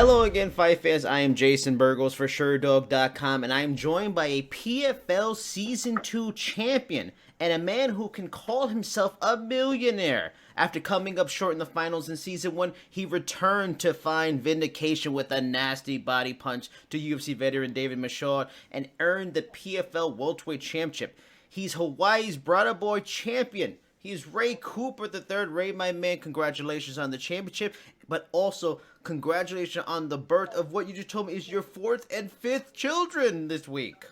Hello again, fight fans. I am Jason BURGOS for Sherdog.com, and I am joined by a PFL Season 2 champion and a man who can call himself a millionaire. After coming up short in the finals in Season 1, he returned to find vindication with a nasty body punch to UFC veteran David Michaud and earned the PFL welterweight championship. He's Hawaii's Brother Boy champion. He's Ray Cooper III. Ray, my man, congratulations on the championship, but also congratulations on the birth of what you just told me is your fourth and fifth children this week.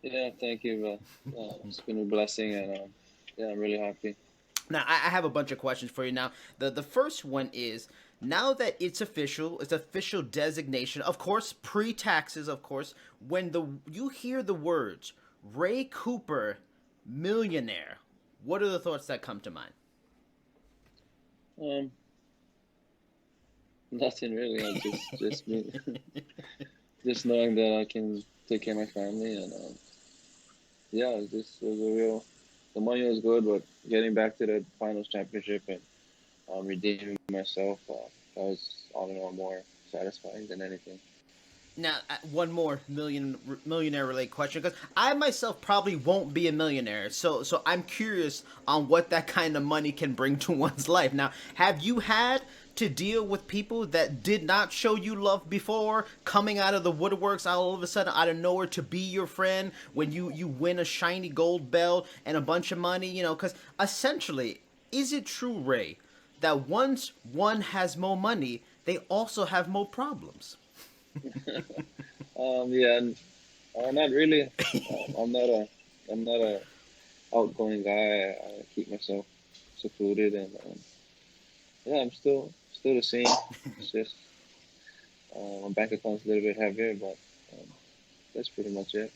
Yeah, thank you. It's been a blessing, and yeah, I'm really happy. Now, I have a bunch of questions for you now. The first one is, now that it's official designation, of course, pre-taxes, of course, when you hear the words Ray Cooper, millionaire, what are the thoughts that come to mind? Nothing really. Just me, just knowing that I can take care of my family, and yeah, this was a real. The money was good, but getting back to the finals championship and redeeming myself, that was all in all more satisfying than anything. Now, one more millionaire related question, because I myself probably won't be a millionaire, so I'm curious on what that kind of money can bring to one's life. Now, have you had to deal with people that did not show you love before, coming out of the woodworks all of a sudden out of nowhere to be your friend when you win a shiny gold belt and a bunch of money? You know, because essentially, is it true, Ray, that once one has more money, they also have more problems? Yeah, not really. I'm not a outgoing guy. I keep myself secluded, and yeah, I'm still the same. It's just my bank account's a little bit heavier, but um, that's pretty much it.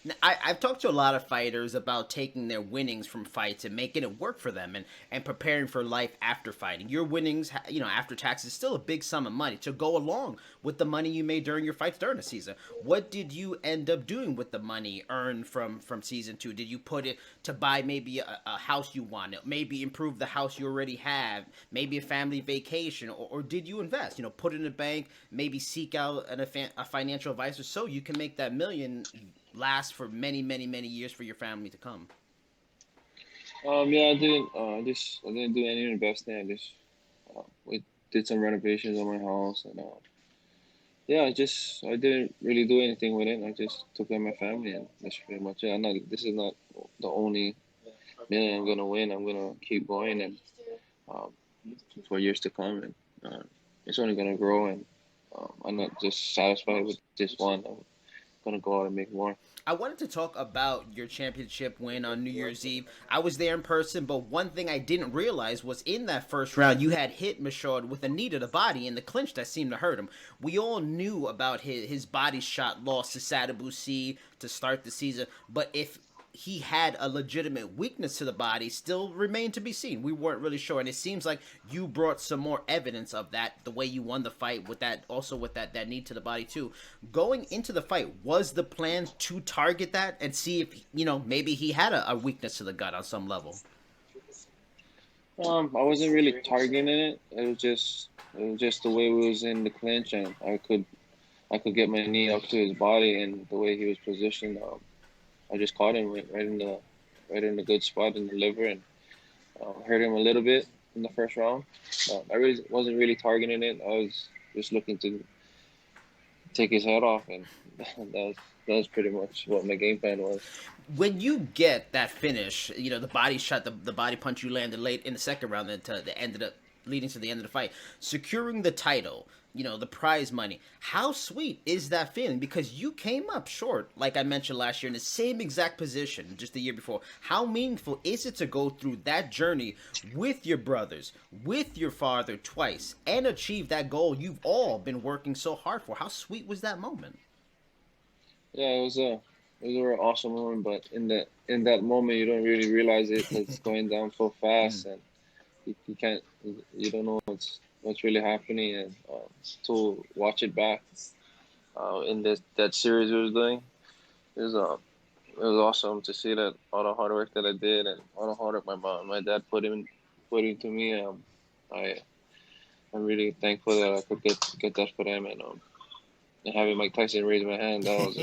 Now, I've talked to a lot of fighters about taking their winnings from fights and making it work for them and preparing for life after fighting. Your winnings, after taxes, is still a big sum of money to go along with the money you made during your fights during the season. What did you end up doing with the money earned from Season 2? Did you put it to buy maybe a house you wanted, maybe improve the house you already have, maybe a family vacation, or did you invest? Put it in a bank, maybe seek out a financial advisor so you can make that million last for many, many, many years for your family to come. Yeah, I didn't. I didn't do any investing. We did some renovations on my house, and yeah, I didn't really do anything with it. I just took care of my family, and that's pretty much it. This is not the only million I'm gonna win. I'm gonna keep going, and um, for years to come, and it's only gonna grow. And I'm not just satisfied with just one. I'm gonna go out and make more. I wanted to talk about your championship win on New Year's Eve. I was there in person, but one thing I didn't realize was in that first round, you had hit Michaud with a knee to the body in the clinch that seemed to hurt him. We all knew about his body shot loss to Sadabusi to start the season, but if he had a legitimate weakness to the body still remained to be seen. We weren't really sure, and it seems like you brought some more evidence of that, the way you won the fight with that, also with that knee to the body too. Going into the fight, was the plan to target that and see if, maybe he had a weakness to the gut on some level? I wasn't really targeting it. It was just the way we was in the clinch, and I could get my knee up to his body, and the way he was positioned. I just caught him right in the good spot in the liver, and hurt him a little bit in the first round. I really wasn't really targeting it. I was just looking to take his head off, and that was pretty much what my game plan was. When you get that finish, the body shot, the body punch you landed late in the second round that ended up leading to the end of the fight, securing the title, the prize money. How sweet is that feeling? Because you came up short, like I mentioned last year, in the same exact position just the year before. How meaningful is it to go through that journey with your brothers, with your father twice, and achieve that goal you've all been working so hard for? How sweet was that moment? Yeah, it was a real awesome moment, but in that moment, you don't really realize it 'cause it's going down so fast, and you can't you don't know what's really happening, and to watch it back in this that series we was doing, it was it was awesome to see that all the hard work that I did and all the hard work my dad put into me. I I'm really thankful that I could get that for them, and having Mike Tyson raise my hand, that was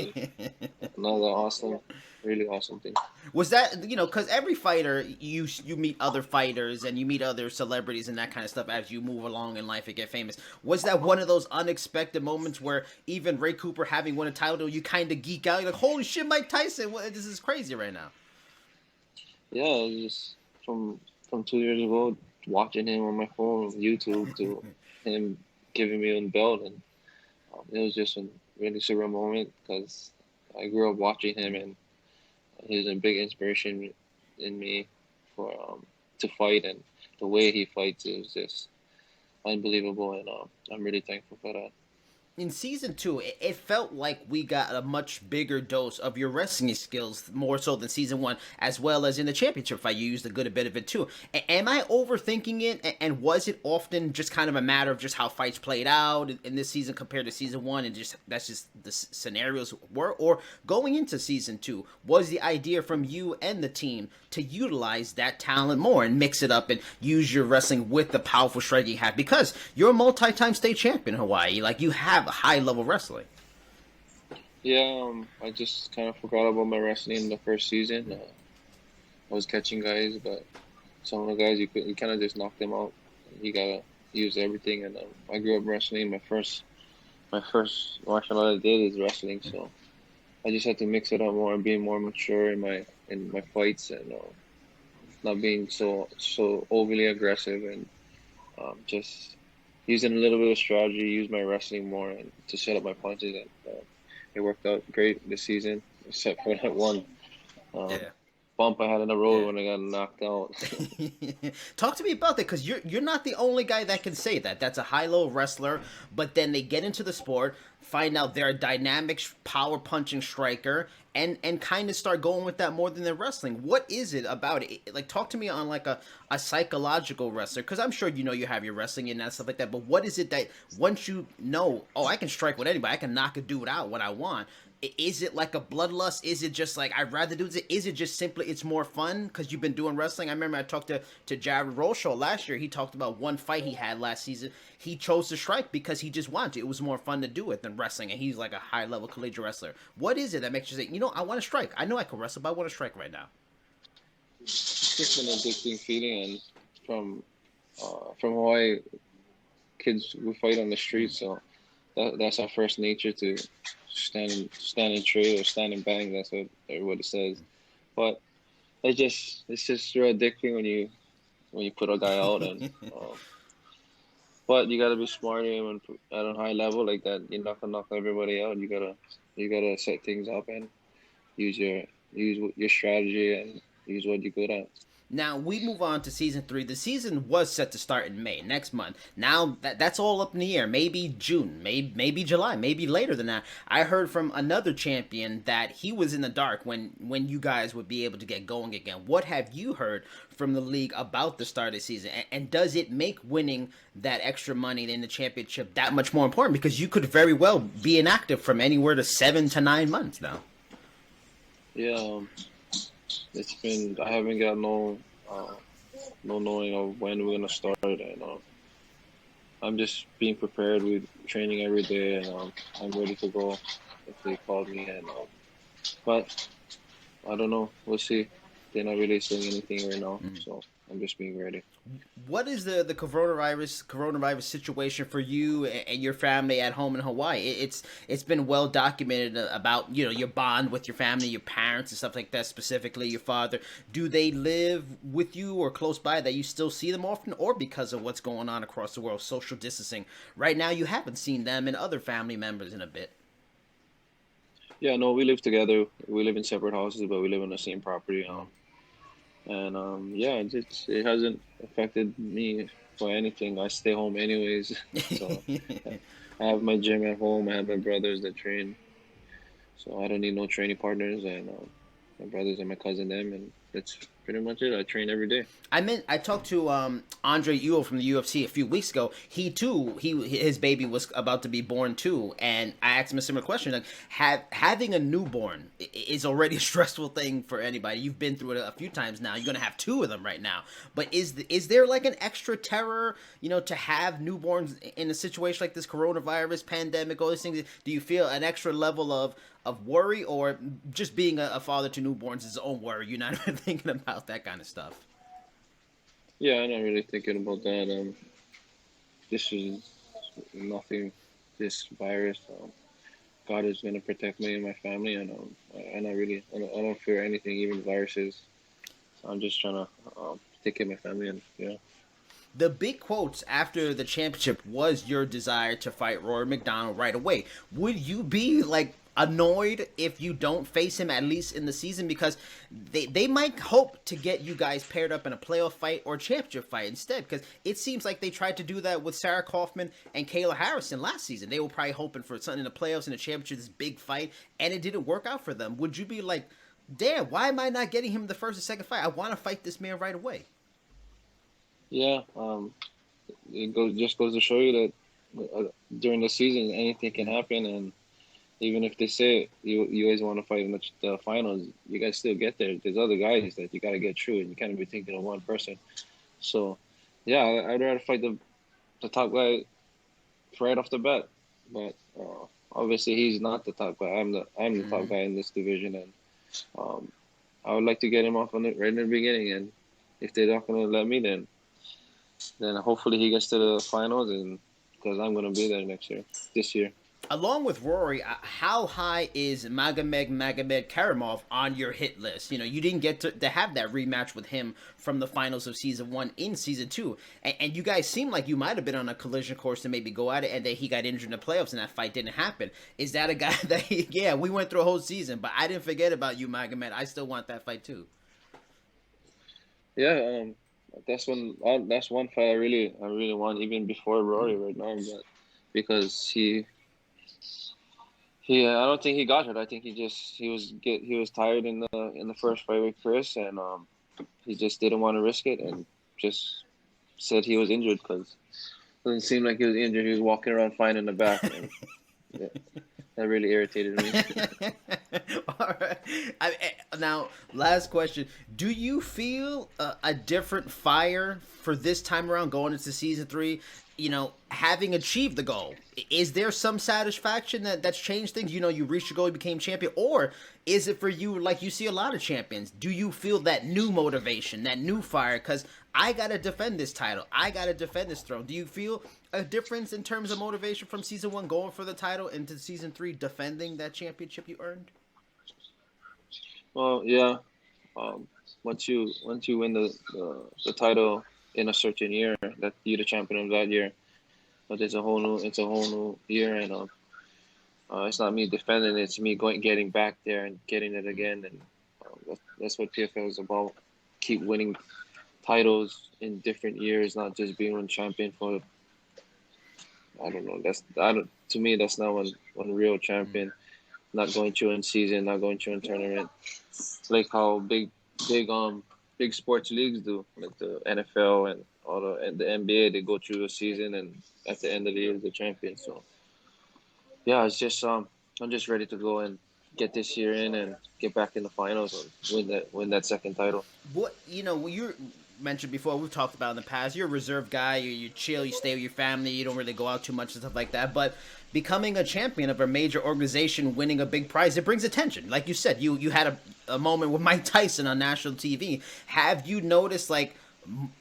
another awesome, really awesome thing. Was that, because every fighter, you meet other fighters and you meet other celebrities and that kind of stuff as you move along in life and get famous. Was that one of those unexpected moments where even Ray Cooper having won a title, you kind of geek out? You're like, holy shit, Mike Tyson! This is crazy right now. Yeah, it was just from 2 years ago, watching him on my phone, on YouTube, to him giving me a belt, and it was just a really surreal moment because I grew up watching him, and he was a big inspiration in me for to fight, and the way he fights is just unbelievable, and I'm really thankful for that. In season two, it felt like we got a much bigger dose of your wrestling skills, more so than season one, as well as in the championship fight. You used a good bit of it too. Am I overthinking it? And was it often just kind of a matter of just how fights played out in this season compared to season one, and just that's just the scenarios were? Or going into season two, was the idea from you and the team to utilize that talent more and mix it up and use your wrestling with the powerful strike you have? Because you're a multi-time state champion in Hawaii. Like, you have high level wrestling. Yeah, I just kind of forgot about my wrestling in the first season. I was catching guys, but some of the guys you kind of just knock them out. You gotta use everything, and I grew up wrestling. My first martial art I did is wrestling, so I just had to mix it up more and be more mature in my fights, and not being so overly aggressive, and just using a little bit of strategy, use my wrestling more, and to set up my punches. And it worked out great this season, except for that one um, Yeah. bump I had in the road Yeah. when I got knocked out. Talk to me about that, because you're not the only guy that can say that. That's a high low wrestler, but then they get into the sport, find out they're a dynamic power punching striker, and kind of start going with that more than they're wrestling. What is it about it? Like, talk to me on like a psychological wrestler, because I'm sure you have your wrestling and that stuff like that. But what is it that once you know, oh, I can strike with anybody, I can knock a dude out when I want. Is it like a bloodlust? Is it just like I'd rather do this? Is it just simply it's more fun because you've been doing wrestling? I remember I talked to Jared Rosho last year. He talked about one fight he had last season. He chose to strike because he just wanted to. It was more fun to do it than wrestling, and he's like a high level collegiate wrestler. What is it that makes you say, I want to strike? I know I can wrestle, but I want to strike right now. It's just an addicting feeling, and from Hawaii, kids we fight on the street, so that's our first nature to stand and trade or stand and bang. That's what everybody says. But it's just real addicting when you put a guy out, and but you gotta be smart and at a high level like that. You're not gonna knock everybody out. You gotta set things up and use your use your strategy and use what you're good at. Now we move on to season three. The season was set to start in May next month. Now that's all up in the air. Maybe June, maybe July, maybe later than that. I heard from another champion that he was in the dark when you guys would be able to get going again. What have you heard from the league about the start of the season? And does it make winning that extra money in the championship that much more important? Because you could very well be inactive from anywhere to 7 to 9 months now. Yeah, I haven't got no knowing of when we're gonna start, and I'm just being prepared with training every day, and I'm ready to go if they call me, and but I don't know. We'll see. They're not really saying anything right now, so I'm just being ready. What is the coronavirus situation for you and your family at home in Hawaii? It's been well documented about your bond with your family, your parents and stuff like that. Specifically, your father. Do they live with you or close by that you still see them often, or because of what's going on across the world, social distancing? Right now, you haven't seen them and other family members in a bit. Yeah, no, we live together. We live in separate houses, but we live on the same property. And yeah, it hasn't affected me for anything. I stay home anyways, so I have my gym at home. I have my brothers that train, so I don't need no training partners. And my brothers and my cousin them, and pretty much it. I train every day. I talked to Andre Ewell from the UFC a few weeks ago. He too, his baby was about to be born too, and I asked him a similar question. Like, having a newborn is already a stressful thing for anybody. You've been through it a few times now. You're gonna have two of them right now. But is there like an extra terror, to have newborns in a situation like this, coronavirus, pandemic, all these things? Do you feel an extra level of worry, or just being a father to newborns is his own worry? You're not even thinking about that kind of stuff. Yeah, I'm not really thinking about that. This is nothing. This virus. God is gonna protect me and my family, and I don't fear anything, even viruses. So I'm just trying to take care of my family, and yeah. The big quotes after the championship was your desire to fight Rory MacDonald right away. Would you be like annoyed if you don't face him at least in the season, because they might hope to get you guys paired up in a playoff fight or championship fight instead, because it seems like they tried to do that with Sarah Kaufman and Kayla Harrison last season. They were probably hoping for something in the playoffs and the championship, this big fight, and it didn't work out for them. Would you be like, damn, why am I not getting him the first or second fight? I want to fight this man right away. Yeah, just goes to show you that during the season anything can happen, and even if they say you always want to fight in the finals, you guys still get there. There's other guys that you got to get through, and you can't be thinking of one person. So, yeah, I'd rather fight the top guy right off the bat, but obviously he's not the top guy. I'm the top guy in this division, and um, I would like to get him off on it right in the beginning. And if they're not gonna let me, then hopefully he gets to the finals, and because I'm gonna be there this year. Along with Rory, how high is Magomedkermimov on your hit list? You didn't get to have that rematch with him from the finals of season 1 in season 2. And you guys seem like you might have been on a collision course to maybe go at it, and then he got injured in the playoffs and that fight didn't happen. Is that a guy that, yeah, we went through a whole season, but I didn't forget about you, Magomed. I still want that fight too. Yeah, that's one fight I really want even before Rory right now, but because I don't think he got hurt. I think he was tired in the first fight with Chris, and he just didn't want to risk it, and just said he was injured because it doesn't seem like he was injured. He was walking around fine in the back, and yeah, that really irritated me. All right. Now, last question. Do you feel a different fire for this time around going into season 3? Having achieved the goal, is there some satisfaction that's changed things? You reached your goal, you became champion, or is it for you like you see a lot of champions? Do you feel that new motivation, that new fire? Because I gotta defend this title, I gotta defend this throne. Do you feel a difference in terms of motivation from season 1 going for the title into season 3 defending that championship you earned? Well, yeah. Um, once you win the title in a certain year, that you're the champion of that year. But it's a whole new year, and it's not me defending it. It's me getting back there and getting it again, and that's what PFL is about. Keep winning titles in different years, not just being one champion for. I don't know. To me. That's not one real champion. Not going through in season, not going through in tournament. Like how big sports leagues do, like the NFL and the NBA. They go through a season, and at the end of the year, the champion. So yeah, it's just I'm just ready to go and get this year in and get back in the finals and win that second title. What you mentioned before, we've talked about in the past, you're a reserved guy, you chill, you stay with your family, you don't really go out too much and stuff like that, but becoming a champion of a major organization, winning a big prize, it brings attention. Like you said, you had a moment with Mike Tyson on national TV. Have you noticed like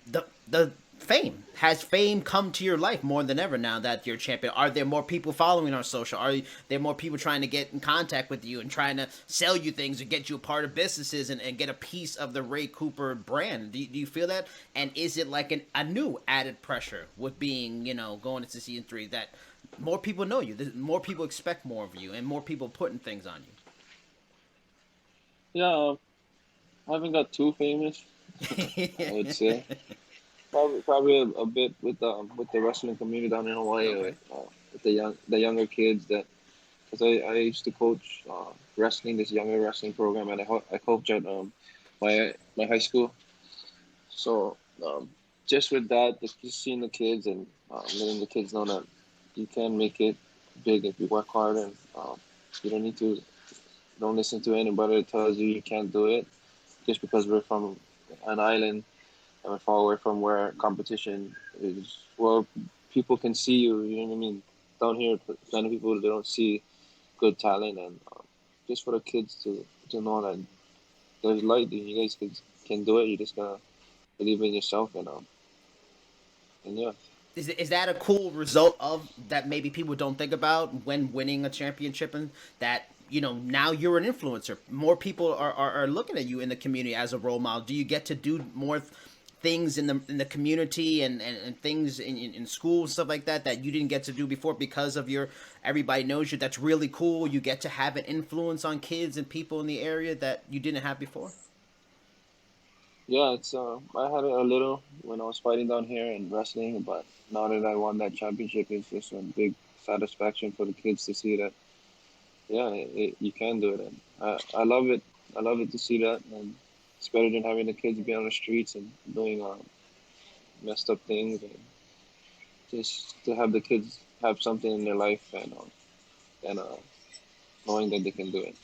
the fame? Has fame come to your life more than ever now that you're a champion? Are there more people following on social? Are there more people trying to get in contact with you and trying to sell you things or get you a part of businesses and get a piece of the Ray Cooper brand? Do you feel that? And is it like a new added pressure with being, going into season 3 that more people know you, more people expect more of you, and more people putting things on Yeah, I haven't got too famous, you? I would say. Probably a bit with the wrestling community down in Hawaii, Okay. with the younger kids that because I used to coach wrestling, this younger wrestling program, and I coach at my high school. So just with that, just seeing the kids and letting the kids know that you can make it big if you work hard, and you don't listen to anybody that tells you you can't do it just because we're from an island and we're far away from where competition is. Well, people can see you. You know what I mean. Down here, plenty of people they don't see good talent, and just for the kids to know that there's light. You guys can do it. You just gotta believe in yourself, and yeah. Is that a cool result of that maybe people don't think about when winning a championship, and that now you're an influencer, more people are looking at you in the community as a role model? Do you get to do more things in the community, and things in school and stuff like that you didn't get to do before because of your everybody knows you? That's really cool. You get to have an influence on kids and people in the area that you didn't have before. Yeah, it's I had it a little when I was fighting down here and wrestling, but now that I won that championship, it's just a big satisfaction for the kids to see that yeah, you can do it, and I love it. I love it to see that, and it's better than having the kids be on the streets and doing messed up things, and just to have the kids have something in their life and knowing that they can do it.